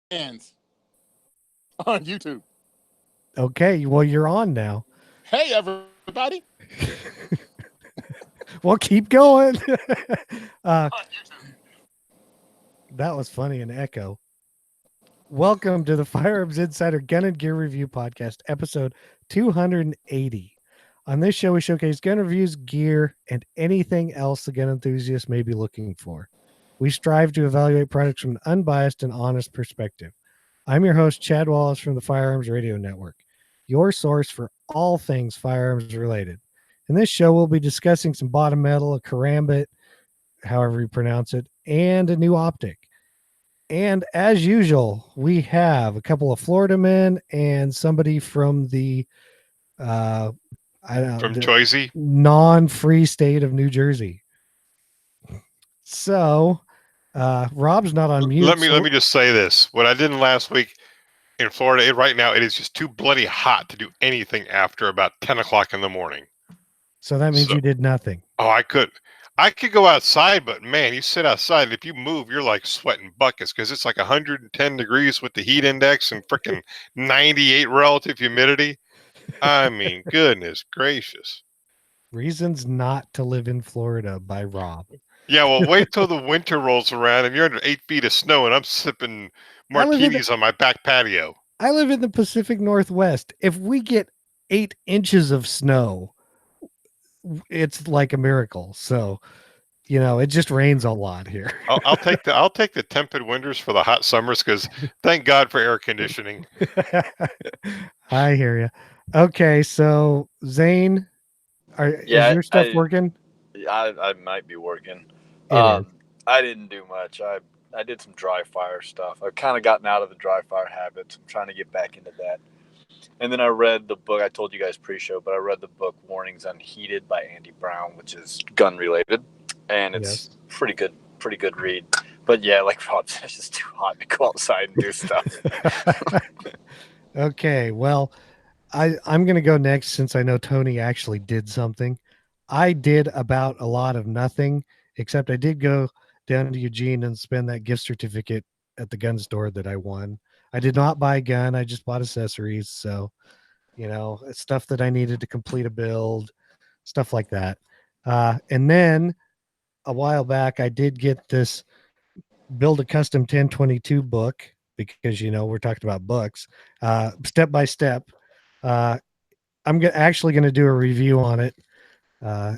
fans on YouTube. Okay, well, you're on now. Hey, everybody. Well, keep going. uh, On YouTube. that was funny, an echo. Welcome to the Firearms Insider Gun and Gear Review Podcast, episode 280. On this show, we showcase gun reviews, gear, and anything else the gun enthusiast may be looking for. We strive to evaluate products from an unbiased and honest perspective. I'm your host, Chad Wallace from the Firearms Radio Network, your source for all things firearms related. In this show, we'll be discussing some bottom metal, a karambit, however you pronounce it, and a new optic. And as usual, we have a couple of Florida men and somebody from the I don't know, From the Joycey. non-free state of New Jersey. So Rob's not on mute. Let me just say this. What I did last week in Florida, right now it is just too bloody hot to do anything after about 10 o'clock in the morning. So that means you did nothing. Oh, I could go outside, but man, you sit outside and if you move, you're like sweating buckets because it's like 110 degrees with the heat index and freaking 98 relative humidity. I mean, goodness gracious. Reasons not to live in Florida by Rob. Yeah, well, wait till the winter rolls around and you're under 8 feet of snow and I'm sipping martinis on my back patio. I live in the Pacific Northwest. If we get 8 inches of snow, it's like a miracle. So, it just rains a lot here. I'll take the tempered winters for the hot summers because thank God for air conditioning. I hear you. Okay, so Zane, is your stuff working? I might be working. It is. I didn't do much. I did some dry fire stuff. I've kind of gotten out of the dry fire habits. I'm trying to get back into that. And then I read the book. I told you guys pre-show, but I read the book Warnings Unheeded by Andy Brown, which is gun related, and it's pretty good read. But yeah, like Rob said, it's just too hot to go outside and do stuff. Okay, well, I'm going to go next since I know Tony actually did something. I did about a lot of nothing, except I did go down to Eugene and spend that gift certificate at the gun store that I won. I did not buy a gun. I just bought accessories. So, stuff that I needed to complete a build, stuff like that. And then a while back, I did get this Build a Custom 1022 book because, we're talking about books, step by step. I'm actually going to do a review on it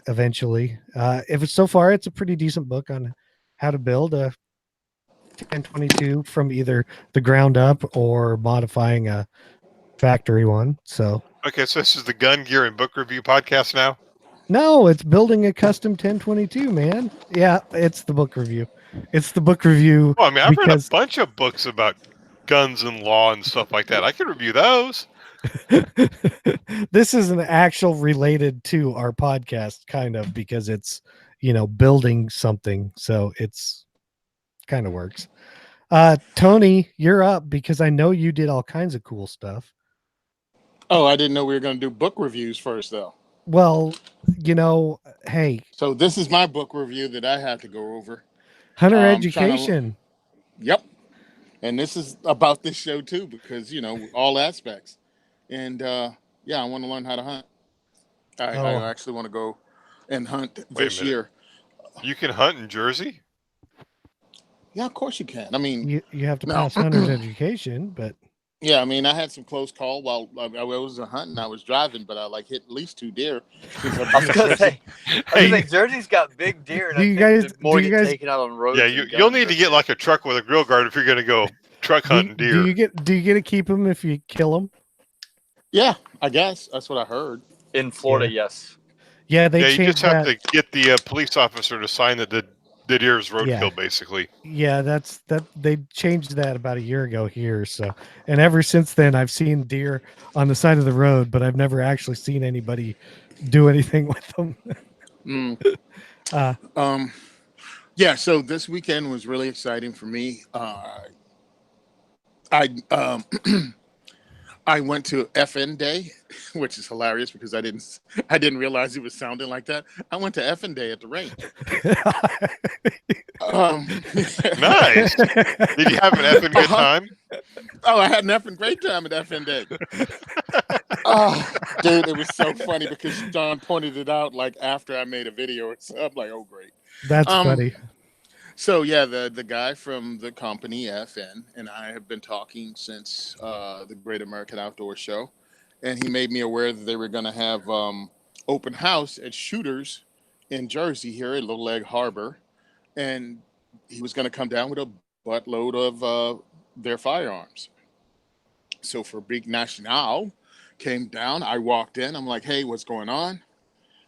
eventually. If it's so far, it's a pretty decent book on how to build a 1022 from either the ground up or modifying a factory one. So okay, so this is the gun gear and book review podcast now. No, it's building a custom 1022, man. Yeah, it's the book review. It's the book review. Well, I mean, I've read a bunch of books about guns and law and stuff like that. I could review those. This is an actual related to our podcast, kind of, because it's, building something. So it's kind of works. Tony, you're up because I know you did all kinds of cool stuff. Oh, I didn't know we were going to do book reviews first, though. Well, hey. So this is my book review that I have to go over. Hunter Education. Yep. And this is about this show, too, because, all aspects. And, I want to learn how to hunt. I actually want to go and hunt this year. You can hunt in Jersey? Yeah, of course you can. I mean, you have to pass hunter's education, but yeah, I mean, I had some close call while I was hunting. I was driving, but I hit at least 2 deer. I was gonna say, Jersey's got big deer, and do you guys taken out on roads? Yeah, you'll need to get like a truck with a grill guard if you're going to go truck hunting deer. Do you get to keep them if you kill them? Yeah, I guess that's what I heard. In Florida, yes. Yeah, you just have to get the police officer to sign that the deer's roadkill, basically. Yeah, that's that. They changed that about a year ago here. So, and ever since then, I've seen deer on the side of the road, but I've never actually seen anybody do anything with them. Yeah. So this weekend was really exciting for me. I went to FN Day, which is hilarious because I didn't realize it was sounding like that. I went to FN Day at the range. Nice. Did you have an effing good time? Oh, I had an effing great time at FN Day. Oh, dude, it was so funny because John pointed it out like after I made a video. So I'm like, oh, great. That's funny. So yeah, the guy from the company FN and I have been talking since the Great American Outdoor Show, and he made me aware that they were going to have open house at Shooters in Jersey here at Little Egg Harbor, and he was going to come down with a buttload of their firearms. So for Big National came down, I walked in. I'm like, hey, what's going on?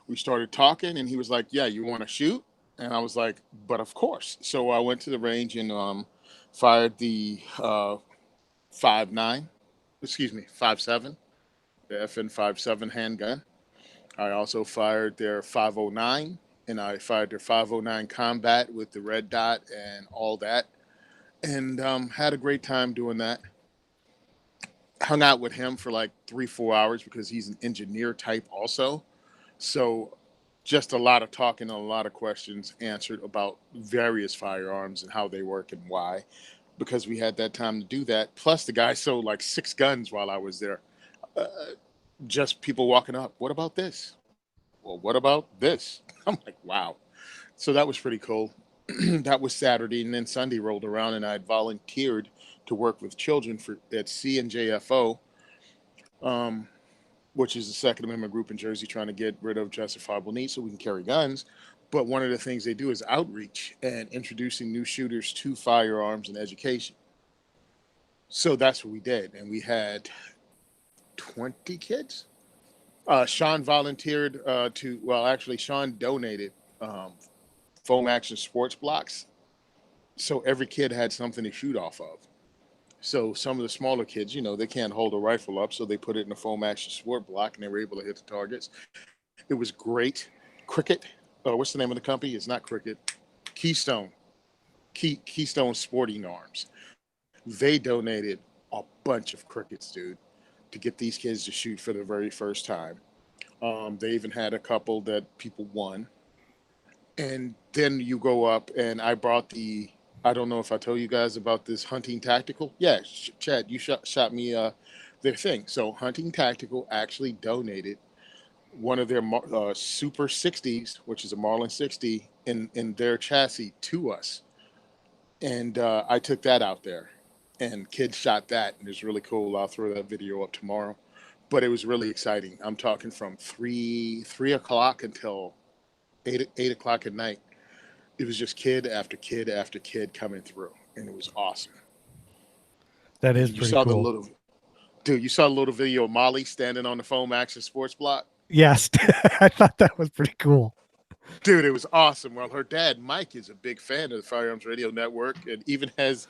We started talking, and he was like, yeah, you want to shoot? And I was like, but of course. So I went to the range and fired the 5.7, the FN 5.7 handgun. I also fired their 509, and I fired their 509 combat with the red dot and all that, and had a great time doing that. Hung out with him for like 3-4 hours because he's an engineer type also. So just a lot of talking and a lot of questions answered about various firearms and how they work and why, because we had that time to do that. Plus the guy sold like 6 guns while I was there. Just people walking up. What about this? Well, what about this? I'm like, wow. So that was pretty cool. That was Saturday, and then Sunday rolled around and I had volunteered to work with children at CNJFO, which is the Second Amendment group in Jersey trying to get rid of justifiable needs so we can carry guns. But one of the things they do is outreach and introducing new shooters to firearms and education. So that's what we did. And we had 20 kids. Sean volunteered Sean donated foam action sports blocks. So every kid had something to shoot off of. So some of the smaller kids, they can't hold a rifle up, so they put it in a foam action sport block, and they were able to hit the targets. It was great. Cricket, what's the name of the company? It's not Cricket. Keystone Sporting Arms. They donated a bunch of crickets, dude, to get these kids to shoot for the very first time. They even had a couple that people won. And then you go up, and I brought I don't know if I told you guys about this Hunting Tactical. Yeah, Chad, you shot me their thing. So Hunting Tactical actually donated one of their Super 60s, which is a Marlin 60, in their chassis to us. And I took that out there, and kids shot that, and it's really cool. I'll throw that video up tomorrow. But it was really exciting. I'm talking from 3 o'clock until 8 o'clock at night. It was just kid after kid after kid coming through, and it was awesome. That is pretty cool. You saw the little video of Molly standing on the foam action sports block? Yes. I thought that was pretty cool. Dude, it was awesome. Well, her dad, Mike, is a big fan of the Firearms Radio Network and even has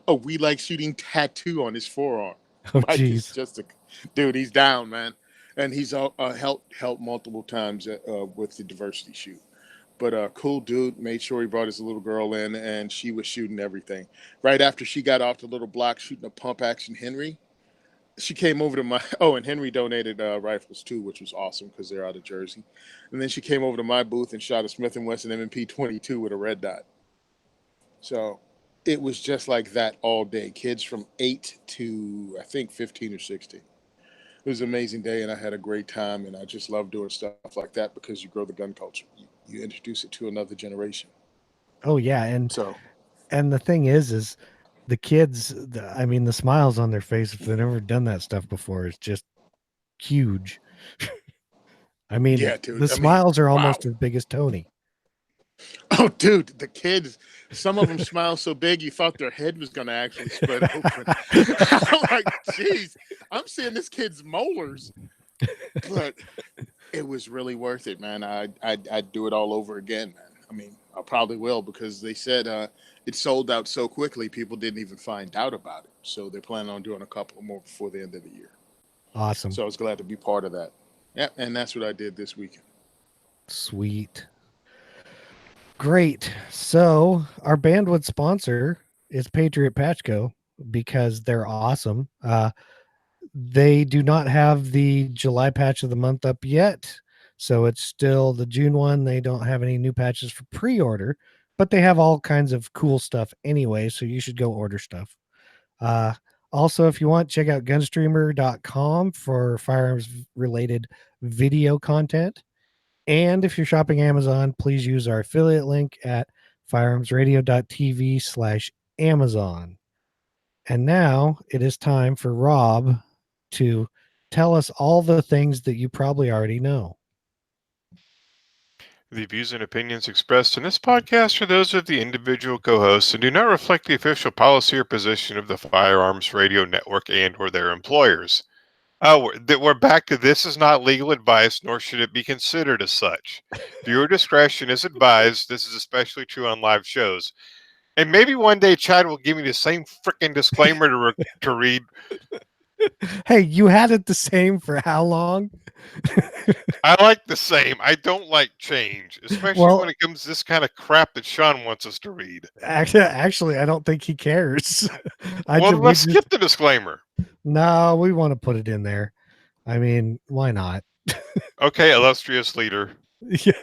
a We Like Shooting tattoo on his forearm. Oh, Mike geez. is just dude, he's down, man. And he's helped multiple times with the diversity shoot. But cool dude, made sure he brought his little girl in, and she was shooting everything. Right after she got off the little block shooting a pump action Henry, she came over to and Henry donated rifles too, which was awesome because they're out of Jersey. And then she came over to my booth and shot a Smith & Wesson M&P 22 with a red dot. So it was just like that all day. Kids from 8 to, I think, 15 or 16. It was an amazing day, and I had a great time, and I just love doing stuff like that because you grow the gun culture. You introduce it to another generation. Oh, yeah. And the thing is the kids, the smiles on their face, if they've never done that stuff before, is just huge. Yeah, dude, the smiles are almost as big as Tony. Oh, dude, the kids, some of them smile so big you thought their head was going to actually split open. I'm like, geez, I'm seeing this kid's molars. But it was really worth it, man. I'd do it all over again, man. I probably will because they said it sold out so quickly, people didn't even find out about it. So they're planning on doing a couple more before the end of the year. Awesome. So I was glad to be part of that. Yeah, and that's what I did this weekend. Sweet. Great. So our bandwidth sponsor is Patriot Patch Co. because they're awesome. They do not have the July patch of the month up yet. So it's still the June one. They don't have any new patches for pre-order, but they have all kinds of cool stuff anyway. So you should go order stuff. Also, if you want, check out gunstreamer.com for firearms related video content. And if you're shopping Amazon, please use our affiliate link at firearmsradio.tv/Amazon. And now it is time for Rob to tell us all the things that you probably already know. The views and opinions expressed in this podcast are those of the individual co-hosts and do not reflect the official policy or position of the Firearms Radio Network and or their employers. We're back to this is not legal advice, nor should it be considered as such. Viewer discretion is advised. This is especially true on live shows. And maybe one day Chad will give me the same freaking disclaimer to read. Hey, you had it the same for how long? I like the same. I don't like change, especially when it comes to this kind of crap that Sean wants us to read. Actually, I don't think he cares. Let's skip the disclaimer. No, we want to put it in there. I mean, why not? Okay, illustrious leader. Yeah,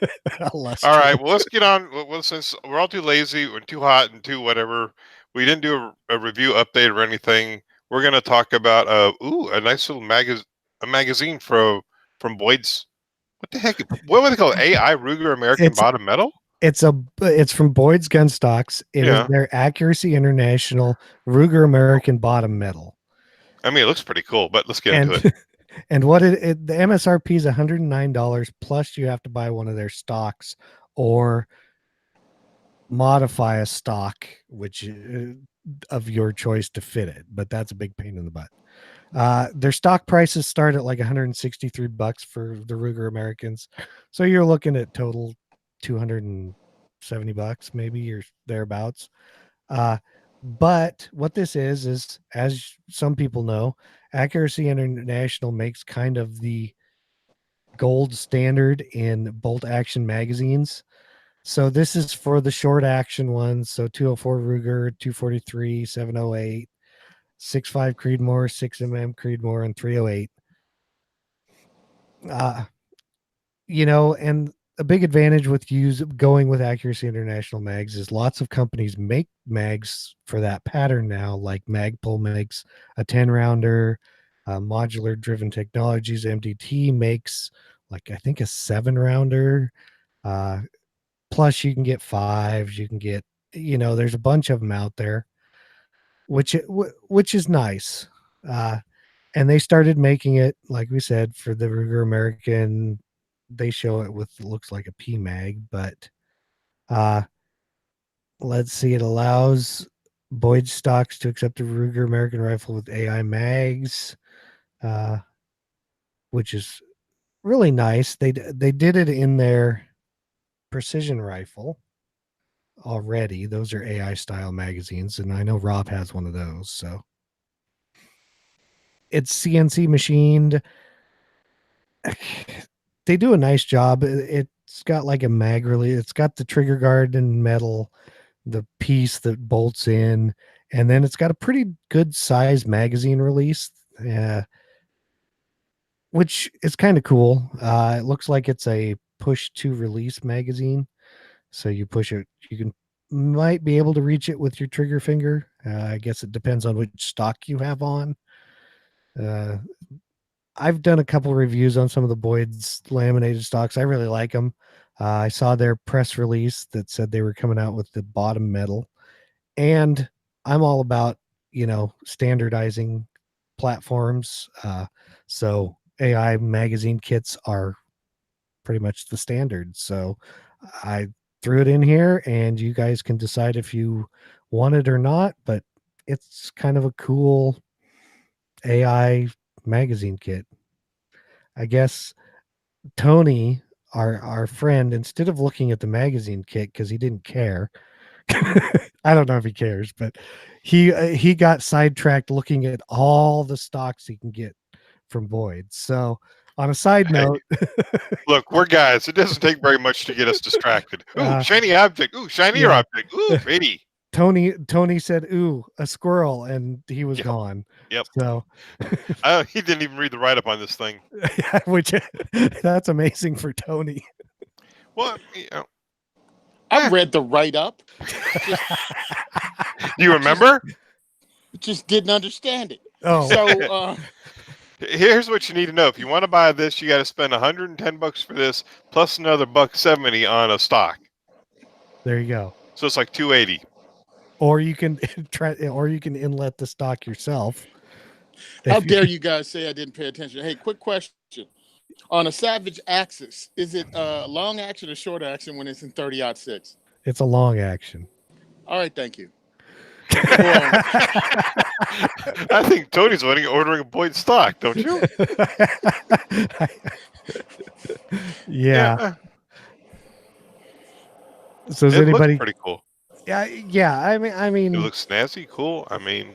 all right, well, let's get on. Well, since we're all too lazy, we're too hot, and too whatever, we didn't do a review update or anything. We're going to talk about a nice little magazine from Boyd's. What the heck? What would they call it? AI Ruger American Bottom Metal? It's from Boyd's Gun Stocks. It is their Accuracy International Ruger American Bottom Metal. I mean, it looks pretty cool, but let's get into it. And what the MSRP is $109 plus you have to buy one of their stocks or modify a stock which of your choice to fit it, but that's a big pain in the butt. Their stock prices start at like $163 for the Ruger Americans, so you're looking at total $270 maybe or thereabouts. But what this is as some people know, Accuracy International makes kind of the gold standard in bolt action magazines. So this is for the short action ones. So 204 Ruger, 243, 708, 6.5 Creedmoor, 6mm Creedmoor, and 308. And a big advantage with going with Accuracy International mags is lots of companies make mags for that pattern now, like Magpul makes a 10 rounder, Modular Driven Technologies, MDT makes like, I think, a 7 rounder. Plus you can get 5s, you can get, there's a bunch of them out there, which is nice. And they started making it, like we said, for the Ruger American. They show it with, looks like a P mag, but let's see. It allows Boyd stocks to accept a Ruger American rifle with AI mags, which is really nice. They did it in their precision rifle already. Those are AI style magazines, and I know Rob has one of those. So it's CNC machined. They do a nice job. It's got like a mag release. It's got the trigger guard in metal, the piece that bolts in, and then it's got a pretty good size magazine release, which is kind of cool. It looks like it's a push to release magazine. So you push it, might be able to reach it with your trigger finger. I guess it depends on which stock you have on. I've done a couple reviews on some of the Boyd's laminated stocks. I really like them. I saw their press release that said they were coming out with the bottom metal, and I'm all about, standardizing platforms. So AI magazine kits are pretty much the standard. So I threw it in here, and you guys can decide if you want it or not, but it's kind of a cool AI magazine kit. I guess Tony, our friend, instead of looking at the magazine kit because he didn't care, I don't know if he cares, but he got sidetracked looking at all the stocks he can get from Boyd. So on a side note, look, we're guys. It doesn't take very much to get us distracted. Ooh, shiny object. Ooh, shinier object. Ooh, pretty. Tony said, "Ooh, a squirrel," and he was gone. Yep. So He didn't even read the write-up on this thing. which that's amazing for Tony. Well, I read the write-up. You remember? Just didn't understand it. Oh, So Here's what you need to know. If you want to buy this, you got to spend $110 for this, plus another $170 on a stock. there you go. So it's like $280. Or you can inlet the stock yourself. how dare you guys say I didn't pay attention? Hey, quick question. On a Savage Axis, is it long action or short action when it's in 30-06? It's a long action. All right, thank you. I think Tony's ordering a Boyd stock, don't you? Yeah. So is It anybody? looks pretty cool. Yeah. I mean, It looks snazzy, cool. I mean,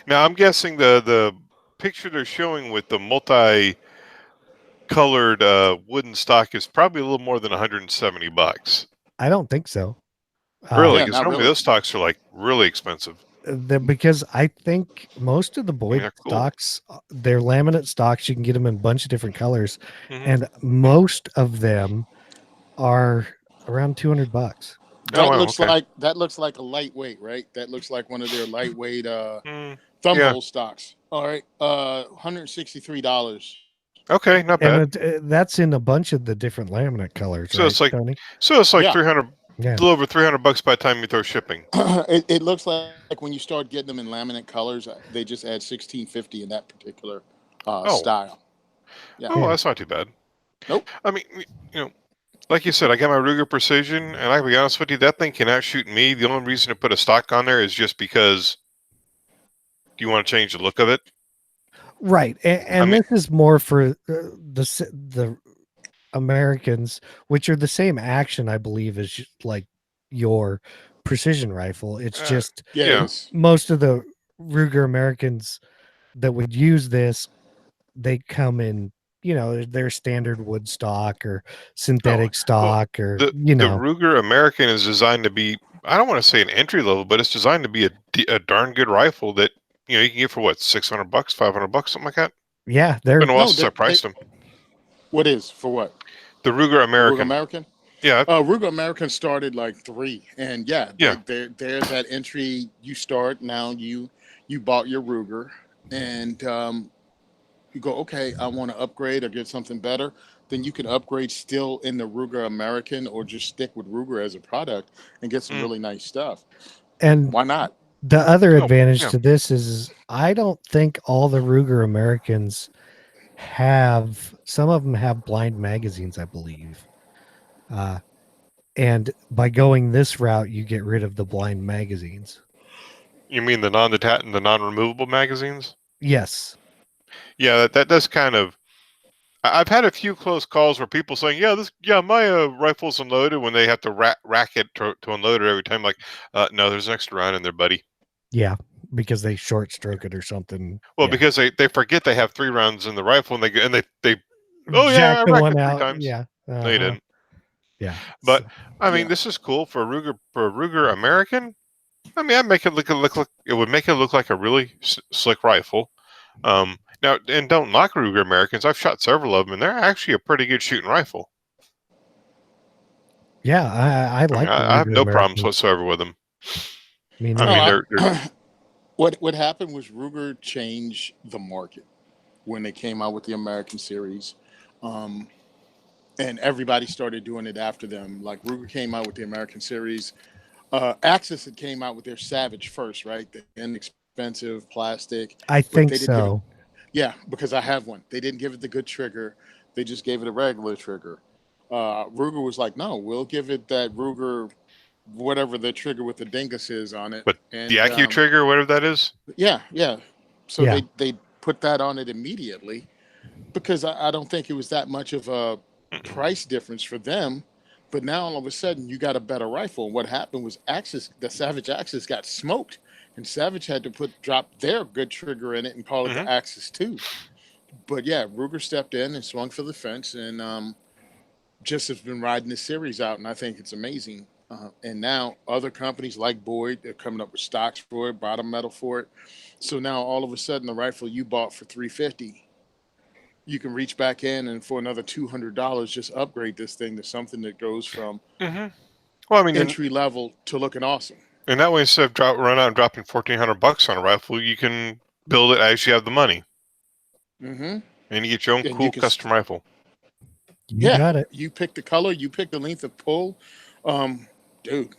now I'm guessing the picture they're showing with the multi-colored wooden stock is probably a little more than $170. I don't think so. Really? Yeah, Because not normally really. those stocks are like really expensive. Because I think most of the Boyd they're cool. stocks, they're laminate stocks. You can get them in a bunch of different colors, Mhm. and most of them are around $200. That wow, looks okay. like a lightweight, right? That looks like one of their lightweight Mm, thumb yeah. hole stocks. All right, $163. Okay, not bad. And that's in a bunch of the different laminate colors, So right, it's like Tony? like Yeah. 300, Yeah. a little over $300 by the time you throw shipping. It looks like when you start getting them in laminate colors, they just add $16.50 in that particular style. Yeah. Oh, that's not too bad. Nope. I mean, like you said, I got my Ruger Precision, and I can be honest with you, that thing can outshoot me. The only reason to put a stock on there is just because you want to change the look of it. Right, and this is more for the Americans, which are the same action, I believe, as like your precision rifle. It's just Yeah. most of the Ruger Americans that would use this, they come in, their standard wood stock or synthetic stock, or the Ruger American is designed to be, I don't want to say an entry level, but it's designed to be a darn good rifle that you can get for what, $600, $500, something like that. Yeah, It's been a while since I priced them. What is for what? The Ruger American. Ruger American. Yeah. Ruger American started like $3, and they're that entry. You start now. You bought your Ruger, and you go, okay, I want to upgrade or get something better. Then you can upgrade still in the Ruger American, or just stick with Ruger as a product and get some really nice stuff. And why not? The other advantage to this is I don't think all the Ruger Americans some of them have blind magazines, I believe. And by going this route, you get rid of the blind magazines. You mean the non-removable magazines? Yes. Yeah, that does kind of. I've had a few close calls where people saying, my rifle's unloaded, when they have to rack it to unload it every time. Like, no, there's an extra round in there, buddy. Yeah, because they short stroke it or something. Well, because they forget they have 3 rounds in the rifle, and they I jack the racked one it 3 out. times. Yeah, No, you didn't. Yeah, but I mean, this is cool for a Ruger American. I mean, I make it look it would make it look like a really slick rifle. Now, and don't knock Ruger Americans. I've shot several of them, and they're actually a pretty good shooting rifle. Yeah, I like. I have no problems whatsoever with them. What happened was Ruger changed the market when they came out with the American series, and everybody started doing it after them. Like Ruger came out with the American series. Axis had came out with their Savage first, right? The inexpensive plastic. I think so. Yeah, because I have one. They didn't give it the good trigger. They just gave it a regular trigger. Ruger was like, no, we'll give it that Ruger, whatever the trigger with the dingus is on it. But the Accu trigger, whatever that is? Yeah. So they put that on it immediately, because I don't think it was that much of a price difference for them. But now all of a sudden you got a better rifle. And what happened was the Savage Axis got smoked, and Savage had to drop their good trigger in it and call it the Axis 2. But yeah, Ruger stepped in and swung for the fence, and just has been riding this series out, and I think it's amazing. And now other companies like Boyd, they're coming up with stocks for it, bottom metal for it. So now all of a sudden, the rifle you bought for $350, you can reach back in and for another $200, just upgrade this thing to something that goes from Well, I mean, entry level to looking awesome. And that way, instead of run out and dropping $1,400 on a rifle, you can build it as you have the money, Mm-hmm. and you get your own And cool you can, custom rifle. You got it. You pick the color, you pick the length of pull. Dude,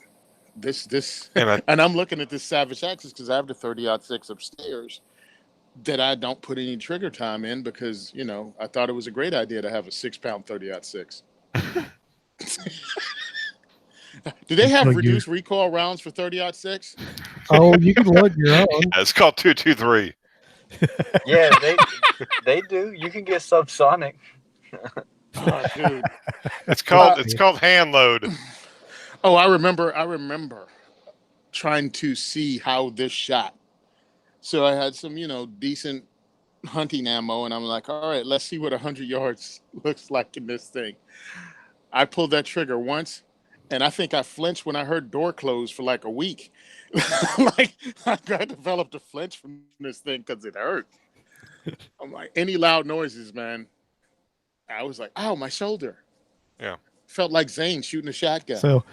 this And and I'm looking at this Savage Axis because I have the 30-06 upstairs that I don't put any trigger time in because, you know, I thought it was a great idea to have a 6-pound 30-06. Do they have reduced recoil rounds for 30-06? Oh, you can load your own. It's called 223. Yeah, they do. You can get subsonic. Oh, dude. It's called hand load. Oh, I remember trying to see how this shot. So I had some, you know, decent hunting ammo, and I'm like, all right, let's see what 100 yards looks like in this thing. I pulled that trigger once, and I think I flinched when I heard door close for like a week. Like, I developed a flinch from this thing because it hurt. I'm like, any loud noises, man. I was like, ow, my shoulder. Yeah. Felt like Zane shooting a shotgun. So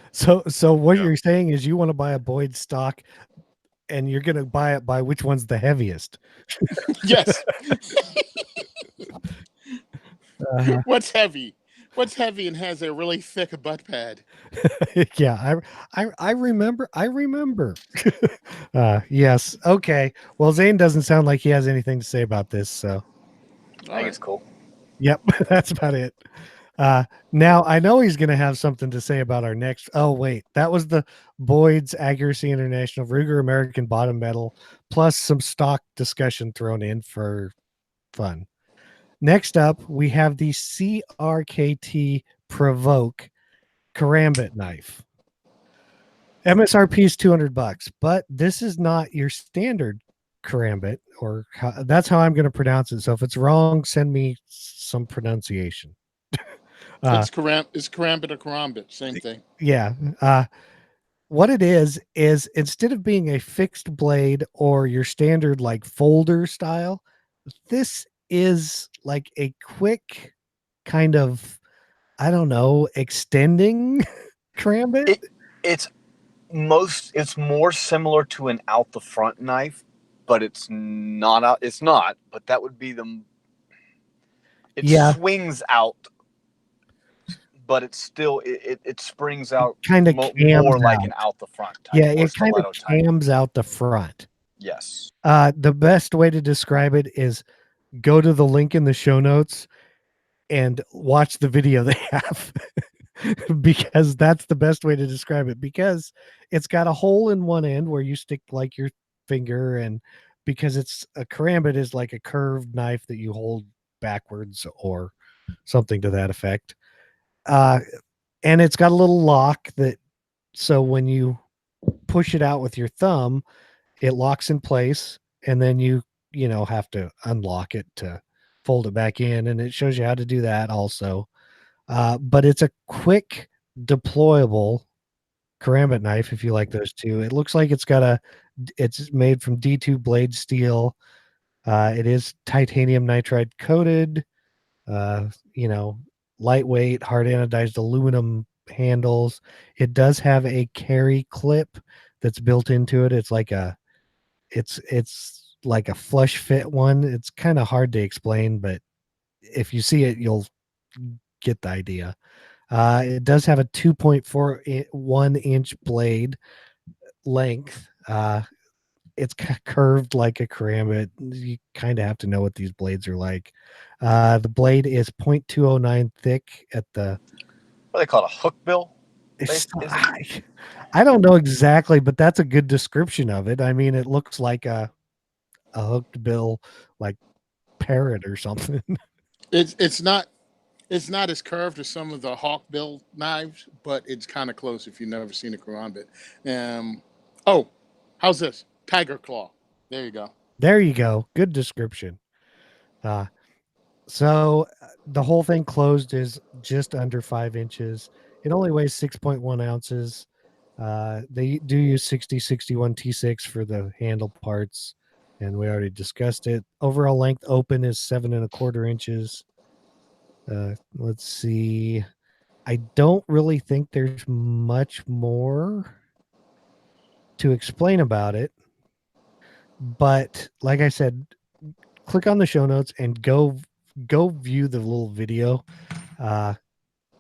what you're saying is you want to buy a Boyd stock, and you're going to buy it by which one's the heaviest. Yes. What's heavy? What's heavy and has a really thick butt pad? Yeah, I remember. Yes. Okay. Well, Zane doesn't sound like he has anything to say about this, so I think it's cool. Yep, that's about it. Now I know he's going to have something to say about our next. Oh wait, that was the Boyd's Accuracy International Ruger American Bottom Metal, plus some stock discussion thrown in for fun. Next up, we have the CRKT Provoke Karambit knife. MSRP is $200, but this is not your standard karambit, or that's how I'm going to pronounce it. So if it's wrong, send me some pronunciation. It's karambit or karambit, same thing. Yeah. What it is instead of being a fixed blade or your standard like folder style, this is like a quick kind of, I don't know, extending karambit. It's more similar to an out the front knife, but it's not out. It's not, but that would be swings out, but it's still it springs out kind of more like an out the front type. Yeah, it kind of cams out the front. Yes. The best way to describe it is go to the link in the show notes and watch the video they have. Because that's the best way to describe it, because it's got a hole in one end where you stick like your finger, and because it's a karambit is like a curved knife that you hold backwards or something to that effect. And it's got a little lock that, so when you push it out with your thumb, it locks in place, and then you have to unlock it to fold it back in, and it shows you how to do that also. But it's a quick deployable karambit knife if you like those two. It looks like it's made from D2 blade steel. It is titanium nitride coated, lightweight, hard anodized aluminum handles. It does have a carry clip that's built into it. It's like a flush fit one. It's kind of hard to explain, but if you see it, you'll get the idea. It does have a 2.41 inch blade length. It's curved like a karambit. You kind of have to know what these blades are like. The blade is 0.209 thick at the. What do they call it? A hook bill? I don't know exactly, but that's a good description of it. I mean, it looks like a hooked bill, like parrot or something. It's not as curved as some of the hawkbill knives, but it's kind of close if you've never seen a karambit. How's this? Tiger claw. There you go. There you go. Good description. So the whole thing closed is just under 5 inches. It only weighs 6.1 ounces. They do use 6061 T6 for the handle parts, and we already discussed it. Overall length open is 7.25 inches. Let's see. I don't really think there's much more to explain about it, but like I said, click on the show notes and go view the little video.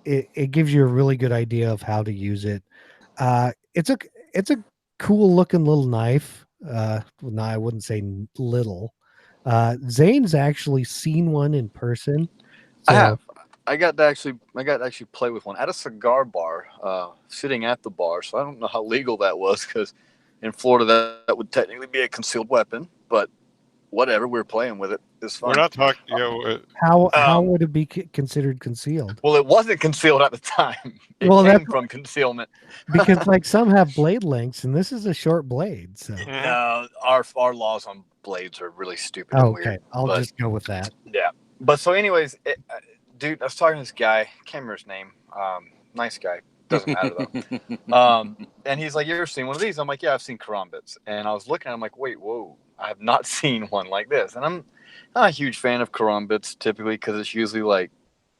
It gives you a really good idea of how to use it. It's a cool looking little knife. No, I wouldn't say little. Zane's actually seen one in person. I have. I got to actually play with one at a cigar bar, sitting at the bar. So I don't know how legal that was, because in Florida that would technically be a concealed weapon. But whatever, we were playing with it. It's fun. We're not talking. How would it be considered concealed? Well, it wasn't concealed at the time. It came from concealment. Because like some have blade lengths, and this is a short blade. So no, our laws on blades are really stupid. And okay, weird, I'll just go with that. Yeah, but so anyways, dude, I was talking to this guy. Can't remember his name. Nice guy. Doesn't matter though. And he's like, "You ever seen one of these?" I'm like, "Yeah, I've seen karambits." And I was looking at him like, "Wait, whoa! I have not seen one like this." And I'm not a huge fan of karambits typically, because it's usually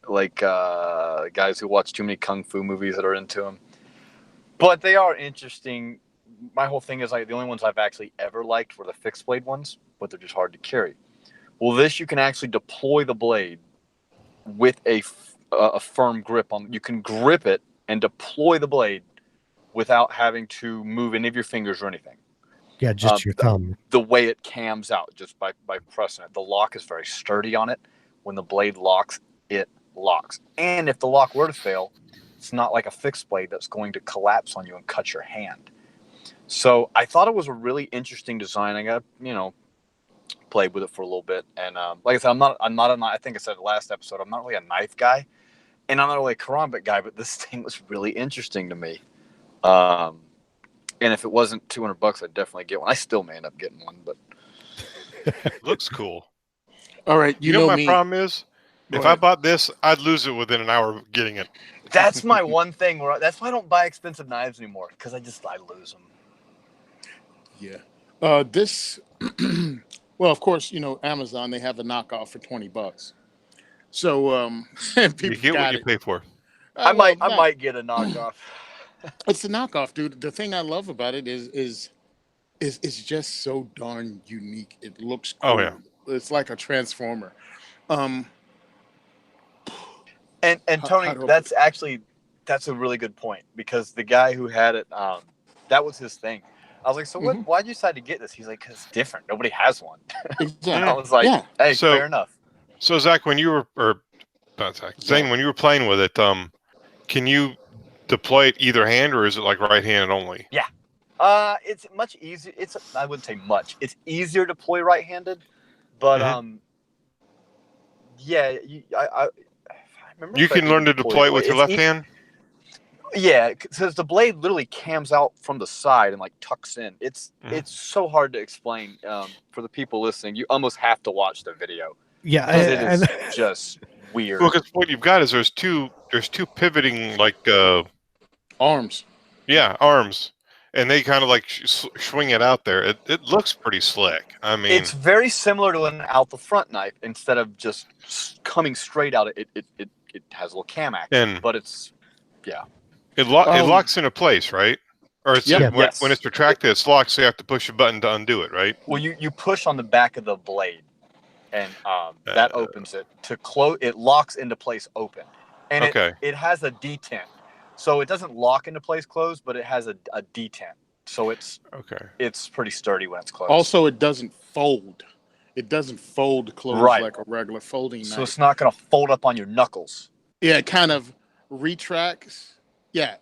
like guys who watch too many kung fu movies that are into them. But they are interesting. My whole thing is like the only ones I've actually ever liked were the fixed blade ones, but they're just hard to carry. Well, this you can actually deploy the blade with a firm grip on. You can grip it and deploy the blade without having to move any of your fingers or anything. Yeah, just your thumb. The way it cams out just by pressing it. The lock is very sturdy on it. When the blade locks, it locks. And if the lock were to fail, it's not like a fixed blade that's going to collapse on you and cut your hand. So I thought it was a really interesting design. I got, played with it for a little bit. And like I said, I'm not I think I said it last episode, I'm not really a knife guy. And I'm not really a karambit guy, but this thing was really interesting to me. And if it wasn't $200, I'd definitely get one. I still may end up getting one, but looks cool. All right, you know my problem is, if I bought this, I'd lose it within an hour of getting it. That's my one thing. That's why I don't buy expensive knives anymore, because I lose them. Yeah. This. Well, of course, Amazon, they have a knockoff for $20. So people you get what you pay for. I might get a knockoff. It's a knockoff, dude. The thing I love about it is it's just so darn unique. It looks cool. Oh yeah. It's like a transformer. And Tony, that's a really good point, because the guy who had it, that was his thing. I was like, so what? Why'd you decide to get this? He's like, 'cause it's different. Nobody has one. Exactly. I was like, hey, fair enough. So Zach, when you were, Zane, when you were playing with it, can you deploy it either hand, or is it like right-handed only? Yeah. It's much easier. I wouldn't say much. It's easier to deploy right-handed, but yeah, I remember. You can learn to deploy it with your left hand. Yeah, because the blade literally cams out from the side and like tucks in. It's so hard to explain for the people listening. You almost have to watch the video. Yeah, it is just weird. Well, because what you've got is there's two pivoting arms. Yeah, arms, and they kind of like swing it out there. It looks pretty slick. I mean, it's very similar to an out the front knife. Instead of just coming straight out, it has a little cam action, but it's It locks into place, right? Or it's when it's retracted, it's locked, so you have to push a button to undo it, right? Well, you push on the back of the blade, and that opens it. To close, it locks into place open. And it has a detent. So it doesn't lock into place closed, but it has a detent. So it's pretty sturdy when it's closed. Also, it doesn't fold. It doesn't fold closed like a regular folding knife. So it's not going to fold up on your knuckles. Yeah, it kind of retracts. Yeah,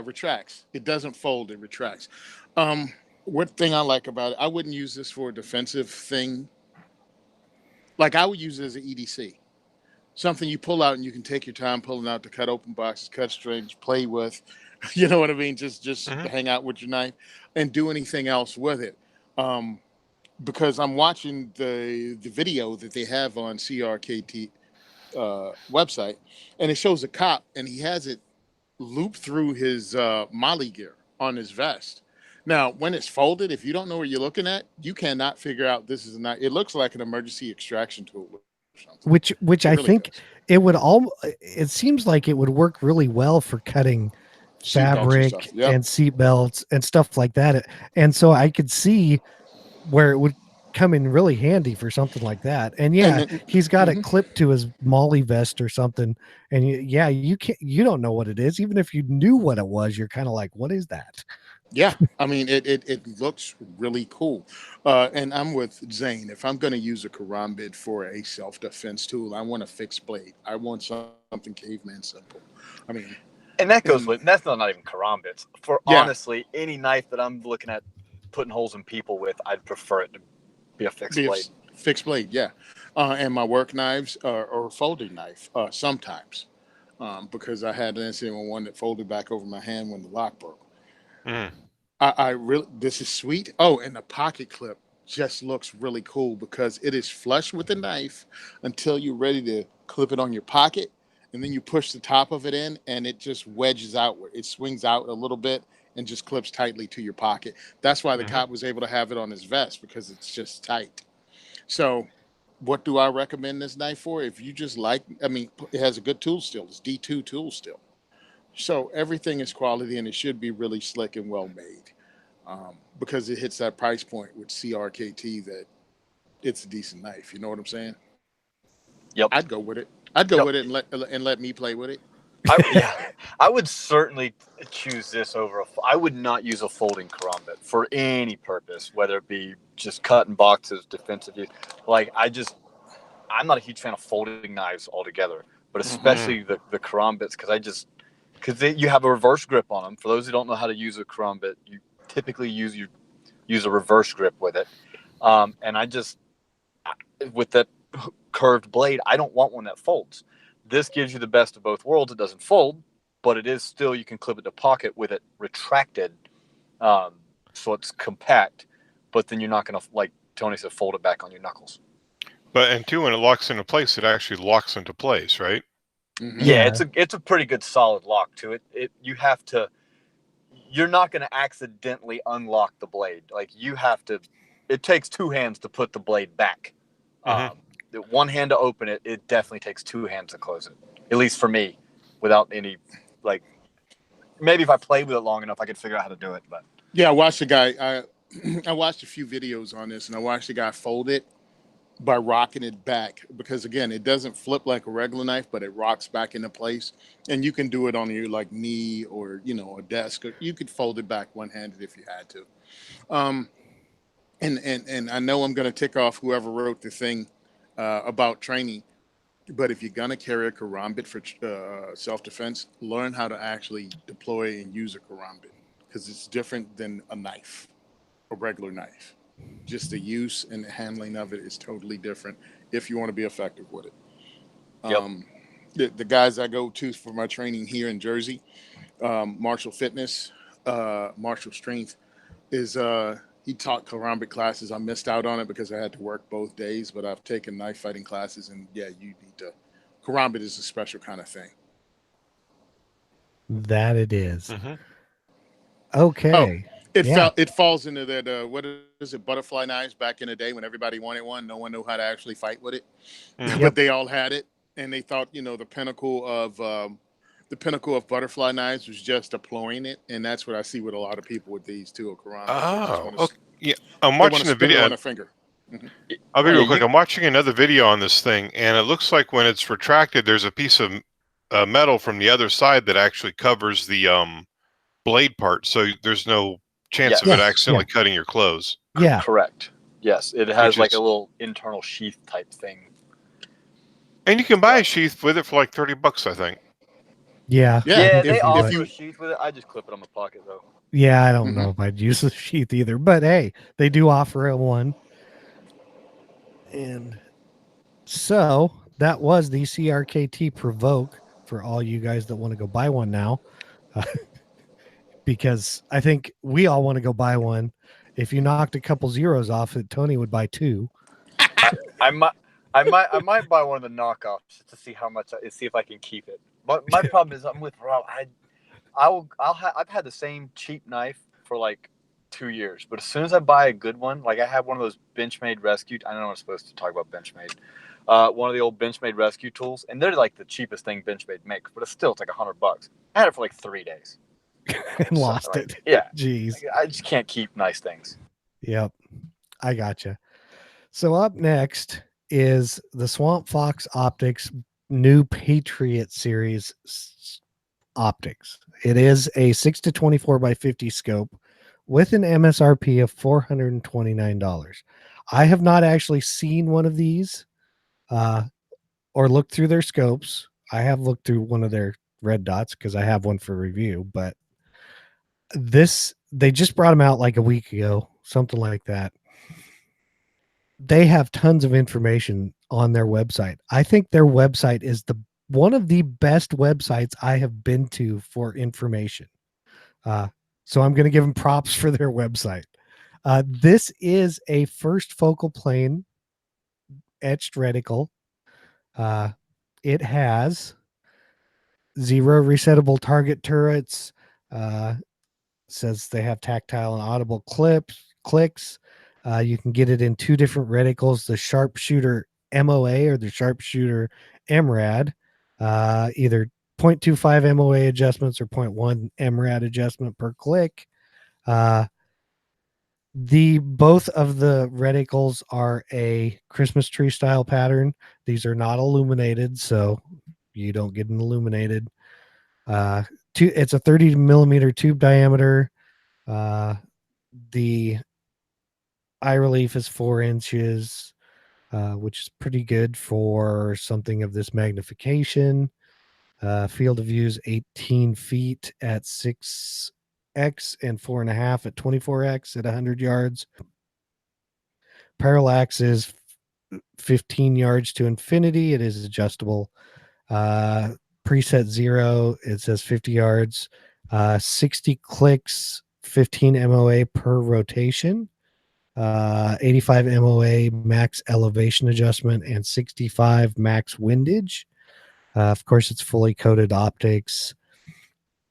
retracts. It doesn't fold, it retracts. One thing I like about it, I wouldn't use this for a defensive thing. Like, I would use it as an EDC. Something you pull out and you can take your time pulling out to cut open boxes, cut strings, play with. You know what I mean? Just hang out with your knife and do anything else with it. Because I'm watching the video that they have on CRKT website, and it shows a cop, and he has it loop through his Molly gear. on his vest. Now, when it's folded, if you don't know what you're looking at, you cannot figure out this is not. It looks like an emergency extraction tool or something. Which It I really think does. it would all. It seems like it would work really well for cutting Seatbelts and stuff. fabric Yep. and seat belts and stuff like that. And so I could see where it would come in really handy for something like that. And yeah, And then, he's got it mhm. clipped to his Molly vest or something. And you don't know what it is. Even if you knew what it was, you're kind of like, what is that? Yeah, I mean, it looks really cool. And I'm with Zane. If I'm going to use a karambit for a self defense tool, I want a fixed blade. I want something caveman simple. I mean, And that goes and with that's not even karambits. For yeah, honestly, any knife that I'm looking at putting holes in people with, I'd prefer it to be a fixed be a blade. fixed blade. Yeah, and my work knives are a folding knife sometimes because I had an incident with one that folded back over my hand when the lock broke. Mm. I really, this is sweet. Oh, and the pocket clip just looks really cool because it is flush with the knife until you're ready to clip it on your pocket, and then you push the top of it in, and it just wedges outward. It swings out a little bit and just clips tightly to your pocket. That's why the Hmm. cop was able to have it on his vest because it's just tight. So, what do I recommend this knife for? If you just like, I mean, it has a good tool still. It's D2 tool still. So everything is quality and it should be really slick and well made because it hits that price point with CRKT that it's a decent knife. You know what I'm saying? Yep. I'd go with it. I'd go Yep. with it and let me play with it. I would certainly choose this over I would not use a folding karambit for any purpose, whether it be just cutting boxes, defensive use. Like I'm not a huge fan of folding knives altogether, but especially the karambits because you have a reverse grip on them. For those who don't know how to use a karambit, you typically use a reverse grip with it, and with that curved blade, I don't want one that folds. This gives you the best of both worlds. It doesn't fold, but it is still, you can clip it to pocket with it retracted, so it's compact, but then you're not going to, like Tony said, fold it back on your knuckles. And two, when it locks into place, it actually locks into place, right? Mm-hmm. Yeah, it's a pretty good solid lock to it. You're not going to accidentally unlock the blade. Like it takes two hands to put the blade back. One hand to open it, it definitely takes two hands to close it. At least for me, without any, like, maybe if I played with it long enough, I could figure out how to do it. But Yeah, I watched the guy. I watched a few videos on this, and I watched the guy fold it by rocking it back because again, it doesn't flip like a regular knife, but it rocks back into place, and you can do it on your like knee or a desk, or you could fold it back one-handed if you had to. Um, and I know I'm going to tick off whoever wrote the thing about training, but if you're going to carry a karambit for self-defense, learn how to actually deploy and use a karambit because it's different than a knife, a regular knife. Just the use and the handling of it is totally different if you want to be effective with it. Yep. The guys I go to for my training here in Jersey, Martial Fitness, Martial Strength, is he taught karambit classes. I missed out on it because I had to work both days, but I've taken knife fighting classes, and yeah, you need to. Karambit is a special kind of thing. That it is. Mm-hmm. Okay. It falls into that what is it, butterfly knives back in the day when everybody wanted one, no one knew how to actually fight with it. But they all had it, and they thought the pinnacle of butterfly knives was just deploying it, and that's what I see with a lot of people with these too, karambit. Okay. Yeah, I'm watching the video on a finger. Mm-hmm. I'll be real quick. I'm watching another video on this thing, and it looks like when it's retracted, there's a piece of metal from the other side that actually covers the blade part, so there's no chance of it accidentally cutting your clothes. Yeah. Correct. Yes, it has like a little internal sheath type thing. And you can buy a sheath with it for like $30, I think. Yeah. Yeah, they offer you a sheath with it. I just clip it on my pocket though. Yeah, I don't know if I'd use the sheath either, but hey, they do offer one. And so that was the CRKT Provoke for all you guys that want to go buy one now. Because I think we all want to go buy one. If you knocked a couple zeros off it, Tony would buy two. I might buy one of the knockoffs to see how much see if I can keep it. But my problem is I'm with Rob. I've had the same cheap knife for like 2 years, but as soon as I buy a good one, like I have one of those Benchmade rescue. I don't know I'm supposed to talk about Benchmade. One of the old Benchmade rescue tools, and they're like the cheapest thing Benchmade makes, but it's like $100. I had it for like 3 days and lost it. Yeah, Jeez. I just can't keep nice things. Yep, I gotcha. So up next is the Swamp Fox Optics new Patriot Series optics. It is a 6-24 by 50 scope with an MSRP of $429. I have not actually seen one of these or looked through their scopes. I have looked through one of their red dots because I have one for review, but they just brought them out like a week ago, something like that. They have tons of information on their website. I think their website is one of the best websites I have been to for information. So I'm going to give them props for their website. This is a first focal plane etched reticle. It has 0 resettable target turrets. Says they have tactile and audible clicks. You can get it in 2 different reticles, the sharpshooter MOA or the sharpshooter MRAD, either 0.25 MOA adjustments or 0.1 MRAD adjustment per click. Both of the reticles are a Christmas tree style pattern. These are not illuminated, so you don't get an illuminated. It's a 30 millimeter tube diameter. The eye relief is 4 inches, which is pretty good for something of this magnification. Field of view is 18 feet at 6x and 4.5 at 24x at 100 yards. Parallax is 15 yards to infinity. It is adjustable. Preset 0, it says 50 yards. 60 clicks, 15 MOA per rotation. 85 MOA max elevation adjustment and 65 max windage. Of course, it's fully coated optics.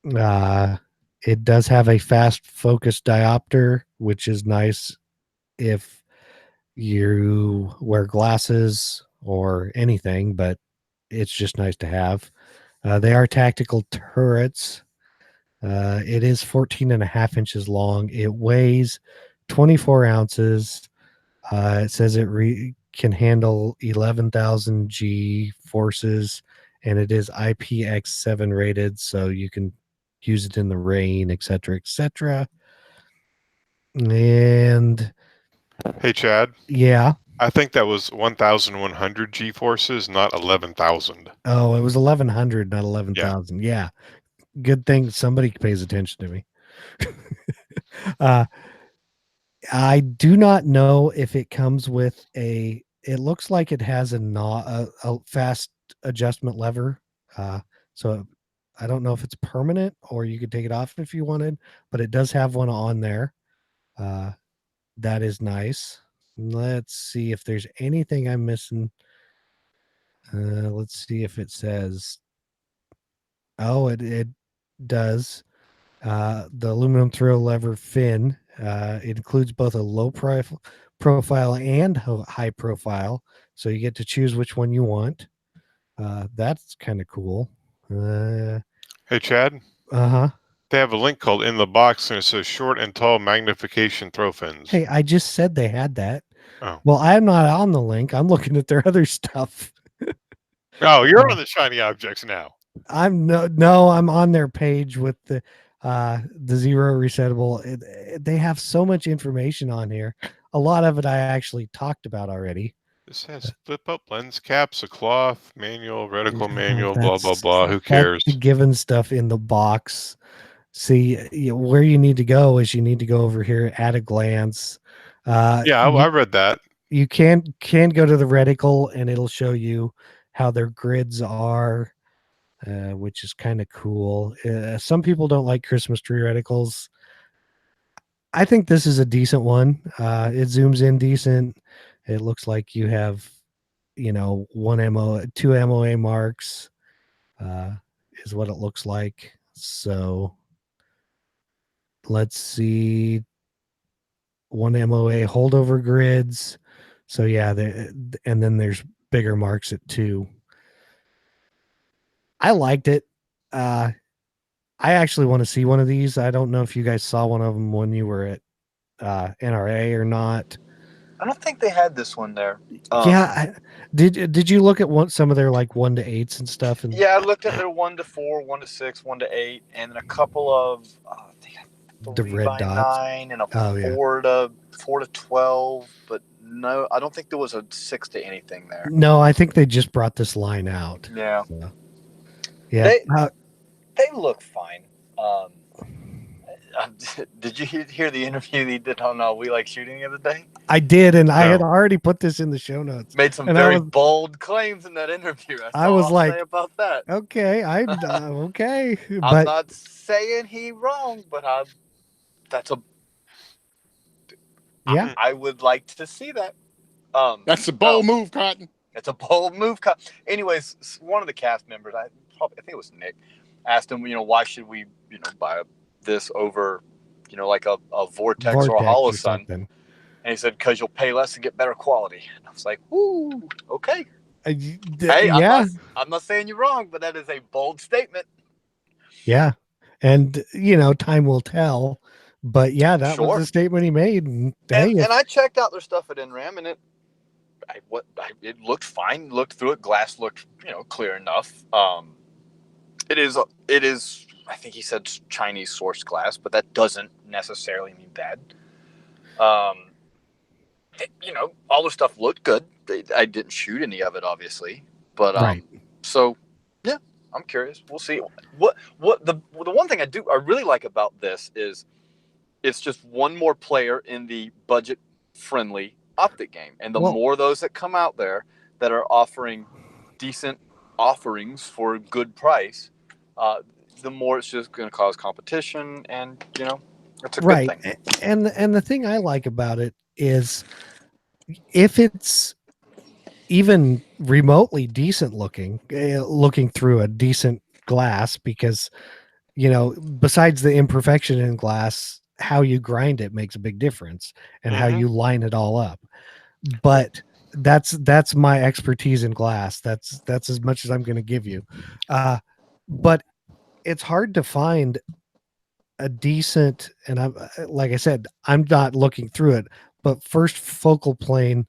It does have a fast focus diopter, which is nice if you wear glasses or anything, but it's just nice to have. They are tactical turrets. It is 14.5 inches long. It weighs 24 ounces. It says it can handle 11,000 G forces, and it is IPX7 rated, so you can use it in the rain, etc., etc. And hey, Chad. Yeah. I think that was 1,100 G forces, not 11,000. Oh, it was 1,100, not 11,000. Yeah. Good thing somebody pays attention to me. I do not know if it comes with it looks like it has a fast adjustment lever. So I don't know if it's permanent or you could take it off if you wanted, but it does have one on there. That is nice. Let's see if there's anything I'm missing. Let's see if it says. Oh, it does. The aluminum throw lever fin. It includes both a low profile and high profile, so you get to choose which one you want. That's kind of cool. Hey, Chad. Uh-huh. They have a link called In the Box, and it says short and tall magnification throw fins. Hey, I just said they had that. Oh. Well, I'm not on the link. I'm looking at their other stuff. Oh, you're on the shiny objects now. I'm on their page with the 0 resettable. They have so much information on here. A lot of it I actually talked about already. This has flip up lens caps, a cloth manual, reticle manual, blah blah blah. Who cares? That's the given stuff in the box. See, where you need to go is you need to go over here at a glance. I read that. You can go to the reticle and it'll show you how their grids are, which is kind of cool. Some people don't like Christmas tree reticles. I think this is a decent one. It zooms in decent. It looks like you have, 2 MOA marks, is what it looks like. So let's see. One MOA holdover grids. So yeah, and then there's bigger marks at 2. I liked it. I actually want to see one of these. I don't know if you guys saw one of them when you were at NRA or not. I don't think they had this one there. Did you look at some of their like 1 to 8s and stuff? And yeah, I looked at their 1 to 4, 1 to 6, 1 to 8, and then a couple of I think the red dots 9 and a 4 to 12. But no, I don't think there was a 6 to anything there. No, I think they just brought this line out. Yeah, so, yeah. They look fine. Did you hear the interview he did on We Like Shooting the other day? I did, and I had already put this in the show notes. Made some very bold claims in that interview. I was like, say about that. Okay, I'm okay. I'm not saying he wrong, but that's a yeah. I would like to see that. That's a bold move, Cotton. It's a bold move. Anyways, one of the cast members, I think it was Nick, asked him, why should we, buy this over, like a Vortex or a Holosun? And he said, because you'll pay less and get better quality. And I was like, woo, okay. Hey, I'm not saying you're wrong, but that is a bold statement. Yeah. And, time will tell. But yeah, that was the statement he made. And I checked out their stuff at NRAM, and it looked fine. Looked through it. Glass looked, clear enough. It is. I think he said Chinese source glass, but that doesn't necessarily mean bad. All the stuff looked good. I didn't shoot any of it, obviously, but right. So yeah, I'm curious. We'll see. What the one thing I really like about this is it's just one more player in the budget friendly optic game, and the more those that come out there that are offering decent offerings for a good price, the more it's just going to cause competition, and it's a good thing. And the thing I like about it is if it's even remotely decent looking through a decent glass, because besides the imperfection in glass, how you grind it makes a big difference, and how you line it all up. But that's my expertise in glass. That's as much as I'm going to give you. But it's hard to find a decent, and I'm like I said, I'm not looking through it, but first focal plane,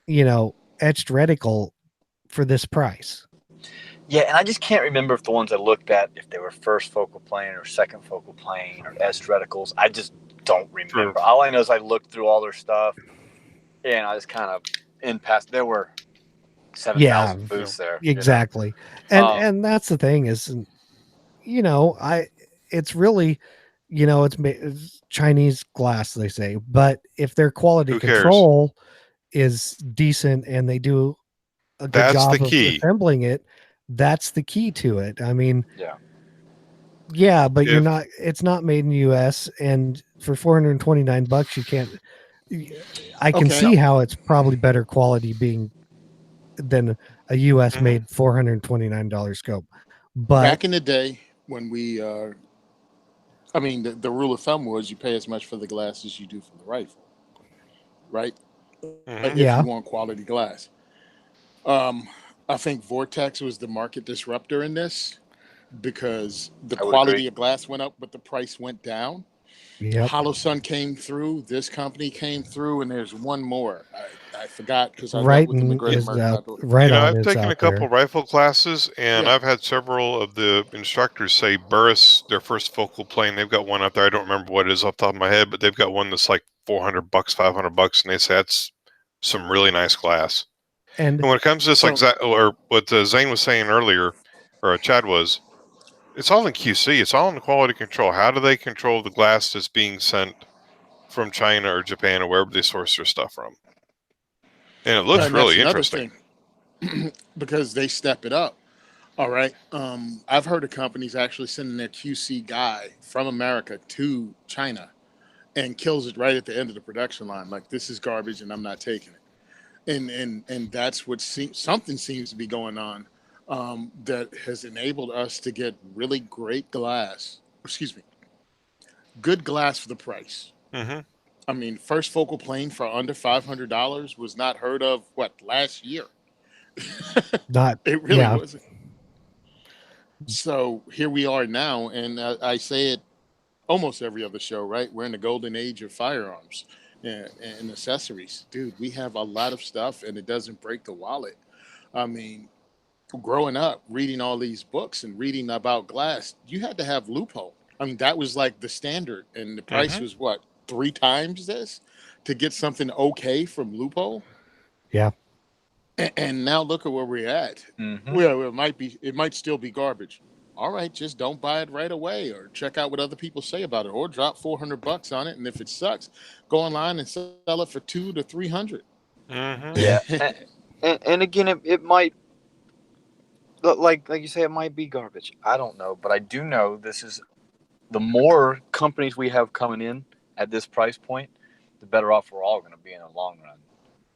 etched reticle for this price. Yeah, and I just can't remember if the ones I looked at, if they were first focal plane or second focal plane or etched reticles. I just don't remember. All I know is I looked through all their stuff, and I just kind of there were 7,000 booths there. Exactly. And that's the thing is, it's really, it's Chinese glass, they say, but if their quality control is decent and they do a good job of assembling it, that's the key to it. I mean, but it's not made in the US, and for $429 you can't, I can see how it's probably better quality than a US made $429 scope. But back in the day when we, the rule of thumb was you pay as much for the glass as you do for the rifle, right? If you want quality glass. I think Vortex was the market disruptor in this, because the quality of glass went up, but the price went down. Holosun came through. This company came through, and there's one more. I forgot, because I I've taken a couple rifle classes, and I've had several of the instructors say Burris, their first focal plane, they've got one out there. I don't remember what it is off the top of my head, but they've got one that's like $400, $500, and they say that's some really nice glass. And when it comes to this, or what Zane was saying earlier, or Chad was, it's all in QC. It's all in quality control. How do they control the glass that's being sent from China or Japan or wherever they source their stuff from? And it looks really interesting. Because they step it up. All right. I've heard of companies actually sending their QC guy from America to China and kills it right at the end of the production line. Like, this is garbage and I'm not taking it. And that's what something seems to be going on that has enabled us to get really great glass. Excuse me, good glass for the price. Mm-hmm. I mean, first focal plane for under $500 was not heard of. What, last year? Not, It really yeah. wasn't. So here we are now, and I say it almost every other show, right? We're in the golden age of firearms and accessories. Dude, we have a lot of stuff, and it doesn't break the wallet. I mean, growing up, reading all these books and reading about glass, you had to have loophole. I mean, that was like the standard, and the price Mm-hmm. was what, 3 times this to get something okay from loophole. Yeah. And now look at where we're at. Mm-hmm. Well, it might still be garbage. All right, just don't buy it right away, or check out what other people say about it, or drop $400 on it, and if it sucks, go online and sell it for 200 to 300. Mm-hmm. Yeah. And again, it might, like you say, it might be garbage. I don't know, but I do know this is, the more companies we have coming in at this price point, the better off we're all going to be in the long run.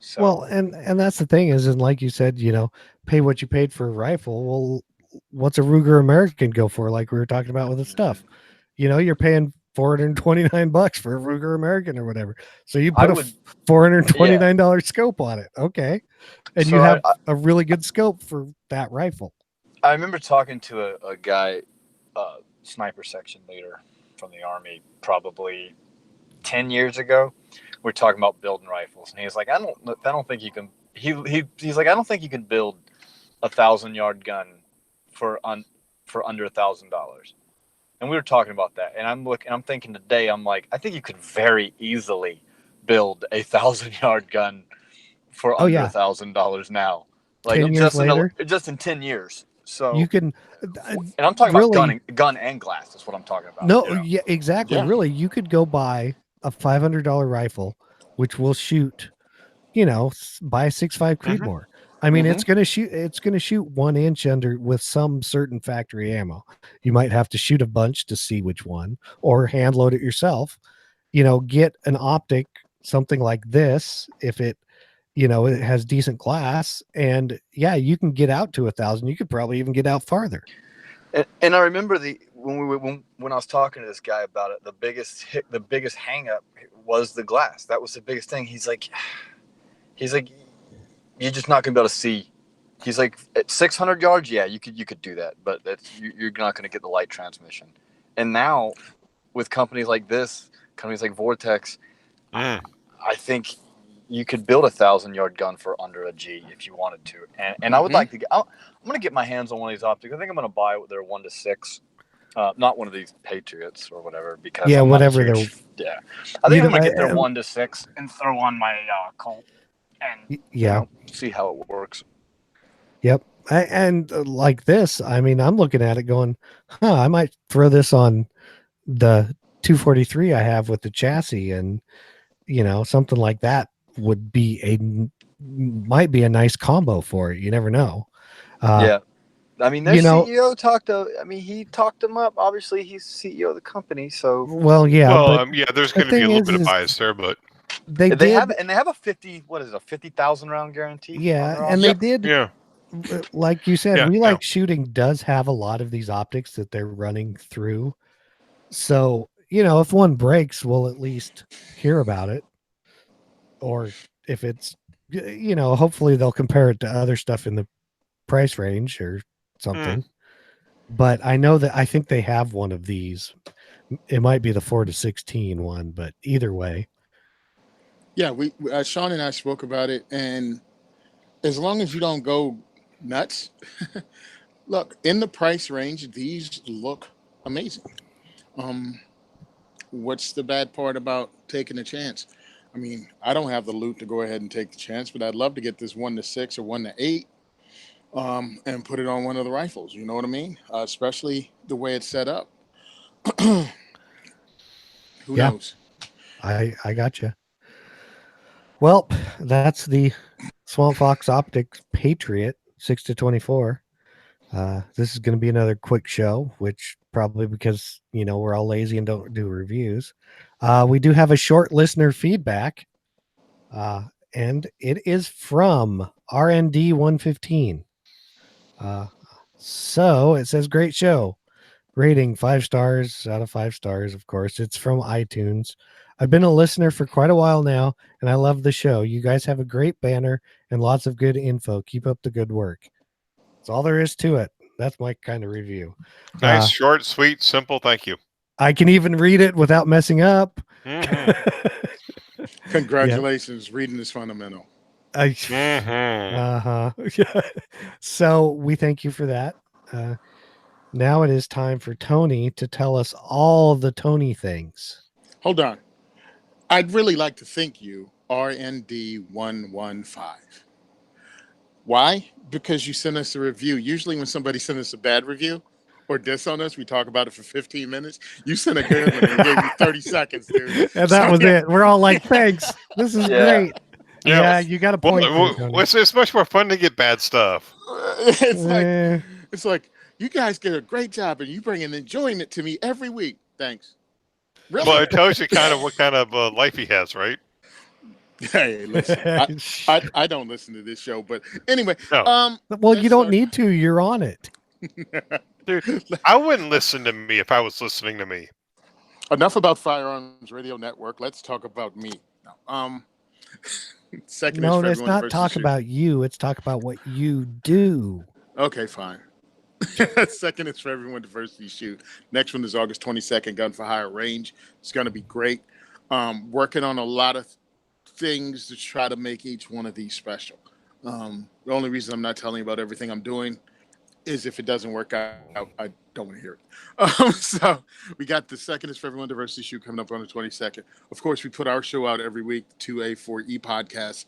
So, Well, and that's the thing is, and like you said, pay what you paid for a rifle. Well, what's a Ruger American go for? Like we were talking about with the stuff, you're paying $429 for a Ruger American or whatever. So you put a $429 scope on it. Okay. And So you have a really good scope for that rifle. I remember talking to a guy, sniper section leader from the Army, probably 10 years ago. We're talking about building rifles, and he's like, I don't think you can. He's like, I don't think you can build 1,000-yard gun for under $1,000. And we were talking about that, and I'm thinking today, I'm like, I think you could very easily build a 1,000-yard gun for under $1,000 now. Like 10 years later, just in 10 years. So you can, and I'm talking about gun and glass. That's what I'm talking about. No, yeah, exactly. Yeah. Really, you could go buy a $500 rifle, which will shoot, buy a 6.5 Creedmoor. I mean, it's going to shoot 1 inch under with some certain factory ammo. You might have to shoot a bunch to see which one, or hand load it yourself. Get an optic, something like this, if it has decent glass, and you can get out to 1,000. You could probably even get out farther. And I remember when I was talking to this guy about it, the biggest hang up was the glass. That was the biggest thing. He's like, you're just not gonna be able to see. He's like, at 600 yards, you could do that, but you're not gonna get the light transmission. And now, with companies like this, companies like Vortex, I think you could build a 1,000-yard gun for under a G if you wanted to. And I would like to get. I'm gonna get my hands on one of these optics. I think I'm gonna buy their 1-6. Not one of these Patriots or whatever, because whatever they're. Yeah, I think I'm gonna get their 1-6 and throw on my Colt and see how it works. Yep, and like this, I mean, I'm looking at it going, I might throw this on the 243 I have with the chassis, and something like that might be a nice combo for it. You never know. I mean, their CEO he talked him up. Obviously, he's CEO of the company, so. There's going to be a little bit of bias there, but they have a 50,000 round guarantee. Yeah, and they did. Yeah, like you said, Like Shooting does have a lot of these optics that they're running through. So if one breaks, we'll at least hear about it, or if it's hopefully they'll compare it to other stuff in the price range or something. But I think they have one of these. It might be the 4-16 one, but either way. Yeah, we Sean and I spoke about it, and as long as you don't go nuts, look, in the price range, these look amazing. What's the bad part about taking a chance? I mean, I don't have the loot to go ahead and take the chance, but I'd love to get this 1-6 or 1-8 and put it on one of the rifles. You know what I mean? Especially the way it's set up. Who knows? I got you. Well, that's the Swamp Fox Optics Patriot 6-24. This is going to be another quick show, which probably because, we're all lazy and don't do reviews. We do have a short listener feedback, and it is from RND 115. So it says great show. Rating 5 stars out of 5 stars, of course. It's from iTunes. I've been a listener for quite a while now, and I love the show. You guys have a great banner and lots of good info. Keep up the good work. That's all there is to it. That's my kind of review. Nice, short, sweet, simple. Thank you. I can even read it without messing up. Congratulations. Yeah. Reading is fundamental. So we thank you for that. Now it is time for Tony to tell us all the Tony things. Hold on. I'd really like to thank you, RND115. Why? Because you sent us a review. Usually when somebody sends us a bad review or diss on us, we talk about it for 15 minutes. You sent a good one and gave me 30 seconds, dude. And that was it. We're all like, thanks. This is great. Yeah, you got a point. It's much more fun to get bad stuff. It's like, you guys get a great job and you bring an enjoyment to me every week. Thanks. Really? Well, it tells you kind of what kind of life he has, right? Hey, listen, I don't listen to this show, but anyway. No. Well, you don't need to. You're on it. Dude, I wouldn't listen to me if I was listening to me. Enough about Firearms Radio Network. Let's talk about me. Second no, it's not talk about you. It's talk about what you do. Okay, fine. Second is for everyone diversity shoot. Next one is August 22nd, Gun for Hire range. It's going to be great. Working on a lot of things to try to make each one of these special. The only reason I'm not telling you about everything I'm doing is if it doesn't work out, I don't want to hear it. So we got the second is for everyone diversity shoot coming up on the 22nd. Of course, we put our show out every week, 2A4E podcast.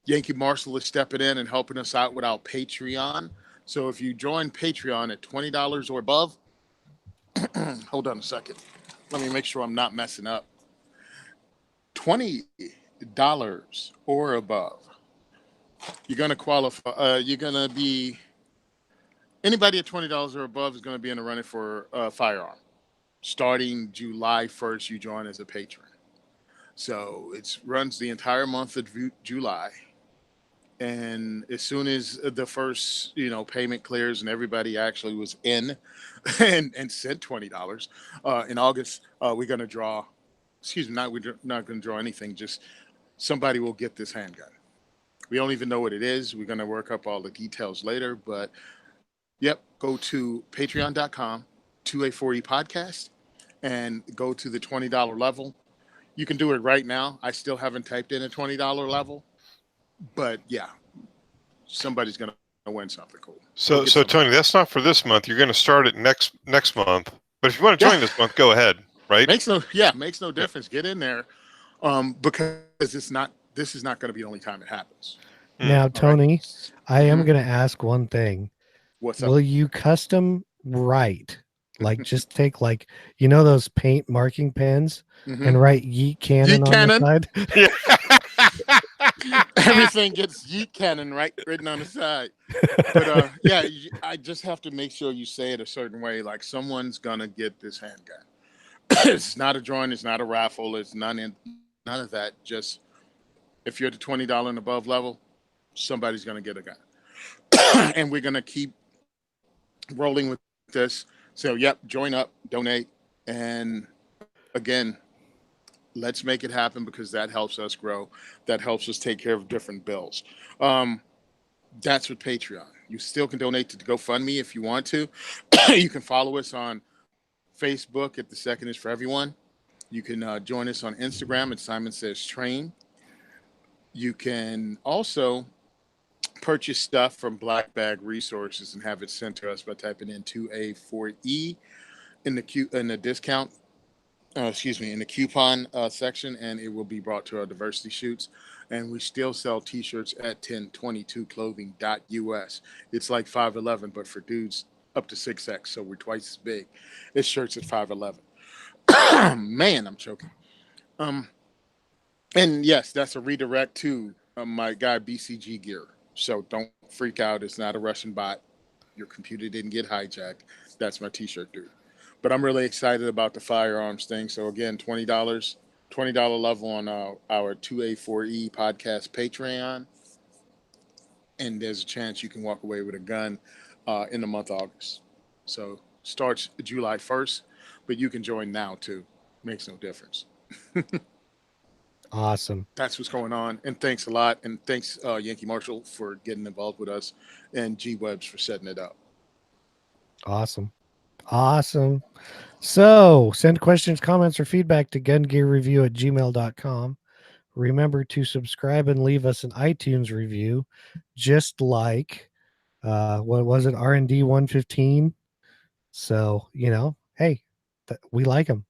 Yankee Marshall is stepping in and helping us out with our Patreon. So if you join Patreon at $20 or above, hold on a second. Let me make sure I'm not messing up. $20 or above. You're going to qualify. You're going to be, anybody at $20 or above is going to be in the running for a firearm. Starting July 1st, you join as a patron. So it runs the entire month of July. And as soon as the first, payment clears and everybody actually was in and sent $20 in August, we're going to draw. We're not going to draw anything. Just somebody will get this handgun. We don't even know what it is. We're going to work up all the details later. But, go to patreon.com, 2A4E podcast, and go to the $20 level. You can do it right now. I still haven't typed in a $20 level. But somebody's going to win something cool. So Tony, that's not for this month. You're going to start it next month. But if you want to join this month, go ahead. Right? Makes no difference. Get in there, because this is not going to be the only time it happens. Now, Tony, I am going to ask one thing. What's up? Will you custom write? Like, just take those paint marking pens and write Yeet Cannon on the side? Yeah. Everything gets Yeet Cannon written on the side. But I just have to make sure you say it a certain way. Like, someone's gonna get this handgun. It's not a drawing. It's not a raffle. It's none of that. Just if you're at the $20 and above level, somebody's gonna get a gun, and we're gonna keep rolling with this. So, join up, donate, and again, let's make it happen, because that helps us grow. That helps us take care of different bills. That's with Patreon. You still can donate to GoFundMe if you want to. You can follow us on Facebook at The Second is for Everyone. You can join us on Instagram at Simon Says Train. You can also purchase stuff from Black Bag Resources and have it sent to us by typing in 2A4E in the discount. In the coupon section, and it will be brought to our diversity shoots. And we still sell t-shirts at 1022clothing.us. It's like 5'11", but for dudes up to 6X, so we're twice as big. This shirt's at 5'11". Man, I'm choking. And yes, that's a redirect to my guy BCG Gear. So don't freak out. It's not a Russian bot. Your computer didn't get hijacked. That's my t-shirt dude. But I'm really excited about the firearms thing. So again, $20 level on our 2A4E podcast Patreon. and there's a chance you can walk away with a gun in the month of August. So starts July 1st, but you can join now too. Makes no difference. Awesome. That's what's going on. And thanks a lot. And thanks, Yankee Marshall, for getting involved with us, and G Webs for setting it up. Awesome. So send questions, comments, or feedback to gungearreview@gmail.com. Remember to subscribe and leave us an iTunes review, just like what was it, R&D 115. So hey, we like them.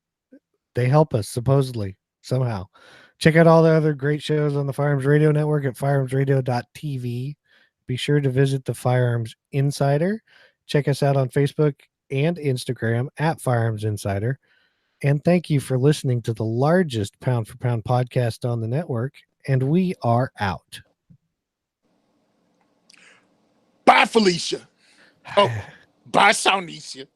They help us supposedly somehow. Check out all the other great shows on the Firearms Radio Network at firearmsradio.tv. Be sure to visit the Firearms Insider. Check us out on Facebook and Instagram at Firearms Insider. And thank you for listening to the largest pound for pound podcast on the network. And we are out. Bye, Felicia. Oh, bye, Saunesia.